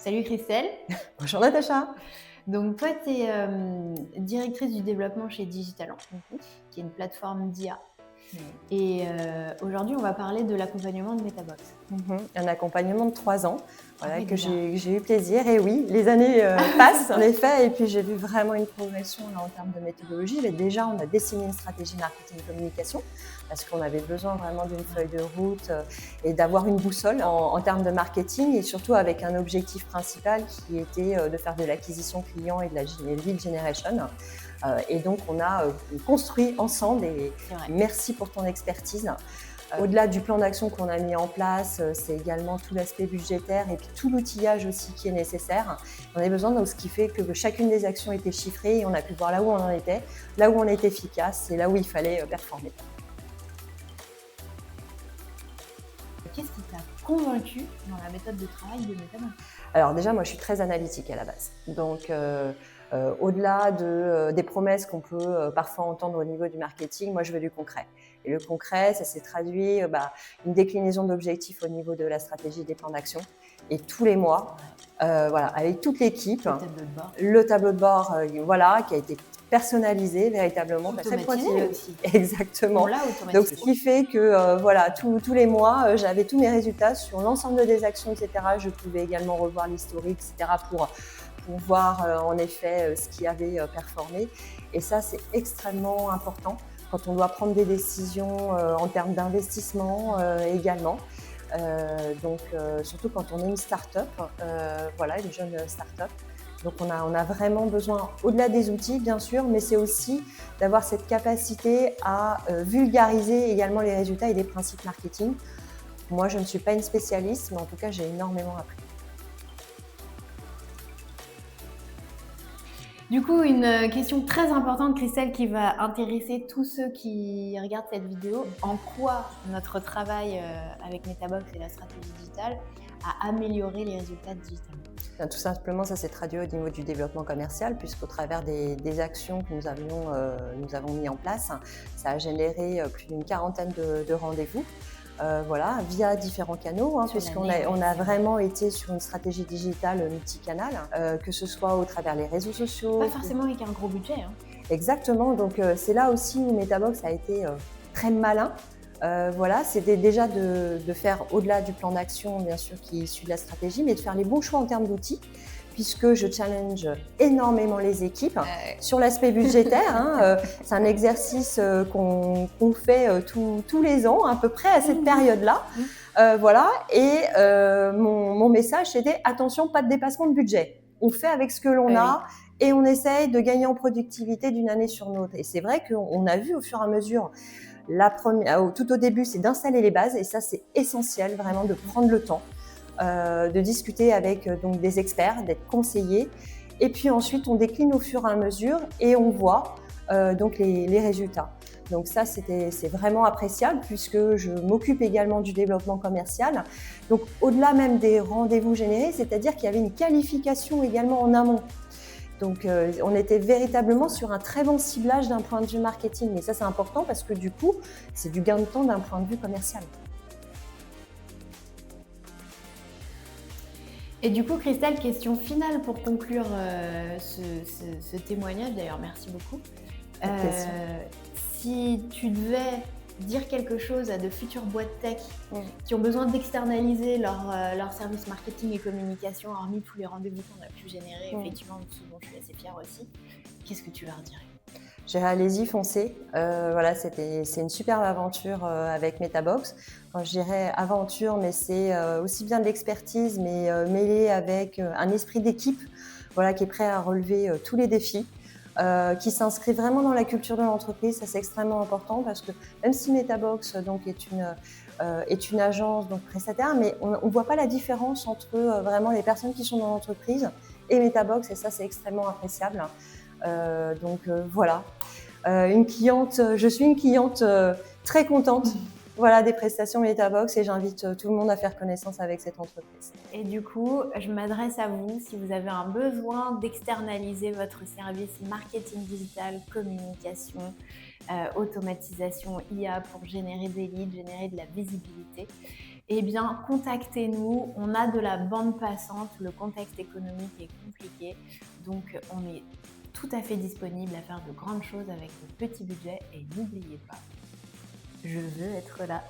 Salut Christelle. Bonjour Natacha. Donc toi, tu es directrice du développement chez Digitalant, Mhm. qui est une plateforme d'IA. Et aujourd'hui, on va parler de l'accompagnement de Metabox. Un accompagnement de 3 ans, Ah voilà, oui, que déjà. j'ai eu plaisir. Et oui, les années passent en effet, et puis j'ai vu vraiment une progression là, en termes de méthodologie. Mais déjà, on a dessiné une stratégie marketing communication parce qu'on avait besoin vraiment d'une feuille de route et d'avoir une boussole en termes de marketing, et surtout avec un objectif principal qui était de faire de l'acquisition client et de la lead generation. Et donc, on a construit ensemble, et C'est vrai. merci pour ton expertise. Au-delà du plan d'action qu'on a mis en place, c'est également tout l'aspect budgétaire et puis tout l'outillage aussi qui est nécessaire. On a besoin de ce qui fait que chacune des actions était chiffrée et on a pu voir là où on en était, là où on était efficace et là où il fallait performer. Qu'est-ce qui t'a convaincu dans la méthode de travail de Metabox? Alors déjà, moi je suis très analytique à la base. Donc au-delà des promesses qu'on peut parfois entendre au niveau du marketing, moi je veux du concret. Et le concret, ça s'est traduit une déclinaison d'objectifs au niveau de la stratégie des plans d'action. Et tous les mois, voilà, avec toute l'équipe, Le tableau de bord. le tableau de bord voilà, qui a été personnalisé véritablement, très Automatisé pointilleux. aussi. Exactement. On l'a Donc, automatisé. ce qui fait que voilà, tous les mois, j'avais tous mes résultats sur l'ensemble des actions, etc. Je pouvais également revoir l'historique, etc. pour voir en effet ce qui avait performé. Et ça, c'est extrêmement important quand on doit prendre des décisions en termes d'investissement également. Donc, surtout quand on est une start-up, voilà, une jeune start-up. Donc on a vraiment besoin, au-delà des outils bien sûr, mais c'est aussi d'avoir cette capacité à vulgariser également les résultats et les principes marketing. Moi, je ne suis pas une spécialiste, mais en tout cas, j'ai énormément appris. Du coup, une question très importante, Christelle, qui va intéresser tous ceux qui regardent cette vidéo. En quoi notre travail avec Metabox et la stratégie digitale a amélioré les résultats digitales? Tout simplement, ça s'est traduit au niveau du développement commercial, puisqu'au travers des actions que nous avons mis en place, ça a généré plus d'une quarantaine de rendez-vous. Voilà, via différents canaux, puisqu'on a vraiment été sur une stratégie digitale multicanal, que ce soit au travers les réseaux sociaux. Pas forcément avec un gros budget. Exactement, donc c'est là aussi où Metabox a été très malin. Voilà, c'était déjà de faire au-delà du plan d'action, bien sûr, qui est issu de la stratégie, mais de faire les bons choix en termes d'outils, puisque je challenge énormément les équipes sur l'aspect budgétaire. C'est un exercice qu'on fait tous les ans, à peu près à cette période-là. Voilà, et mon message, c'était attention, pas de dépassement de budget. On fait avec ce que l'on a et on essaye de gagner en productivité d'une année sur l'autre. Et c'est vrai qu'on a vu au fur et à mesure, tout au début, c'est d'installer les bases, et ça, c'est essentiel vraiment de prendre le temps. De discuter avec donc des experts, d'être conseillé, et puis ensuite on décline au fur et à mesure et on voit donc les résultats. Donc ça, c'est vraiment appréciable, puisque je m'occupe également du développement commercial. Donc au-delà même des rendez-vous générés, c'est-à-dire qu'il y avait une qualification également en amont. Donc on était véritablement sur un très bon ciblage d'un point de vue marketing, et ça c'est important parce que du coup c'est du gain de temps d'un point de vue commercial. Et du coup, Christelle, question finale pour conclure ce témoignage. D'ailleurs, merci beaucoup. Si tu devais dire quelque chose à de futures boîtes tech qui ont besoin d'externaliser leur service marketing et communication, hormis tous les rendez-vous qu'on a pu générer, effectivement, ce dont je suis assez fière aussi, qu'est-ce que tu leur dirais? Je dirais allez-y, foncez. Voilà, c'est une superbe aventure avec Metabox. Enfin, je dirais aventure, mais c'est aussi bien de l'expertise, mais mêlée avec un esprit d'équipe, voilà, qui est prêt à relever tous les défis, qui s'inscrit vraiment dans la culture de l'entreprise. Ça, c'est extrêmement important, parce que même si Metabox donc, est une agence donc prestataire, mais on ne voit pas la différence entre vraiment les personnes qui sont dans l'entreprise et Metabox, et ça, c'est extrêmement appréciable. Voilà. Je suis une cliente très contente voilà, des prestations Metabox, et j'invite tout le monde à faire connaissance avec cette entreprise. Et du coup, je m'adresse à vous si vous avez un besoin d'externaliser votre service marketing digital, communication, automatisation IA pour générer des leads, générer de la visibilité. eh bien, contactez-nous. On a de la bande passante. Le contexte économique est compliqué. Donc, on est tout à fait disponible à faire de grandes choses avec de petits budgets. Et n'oubliez pas, je veux être là.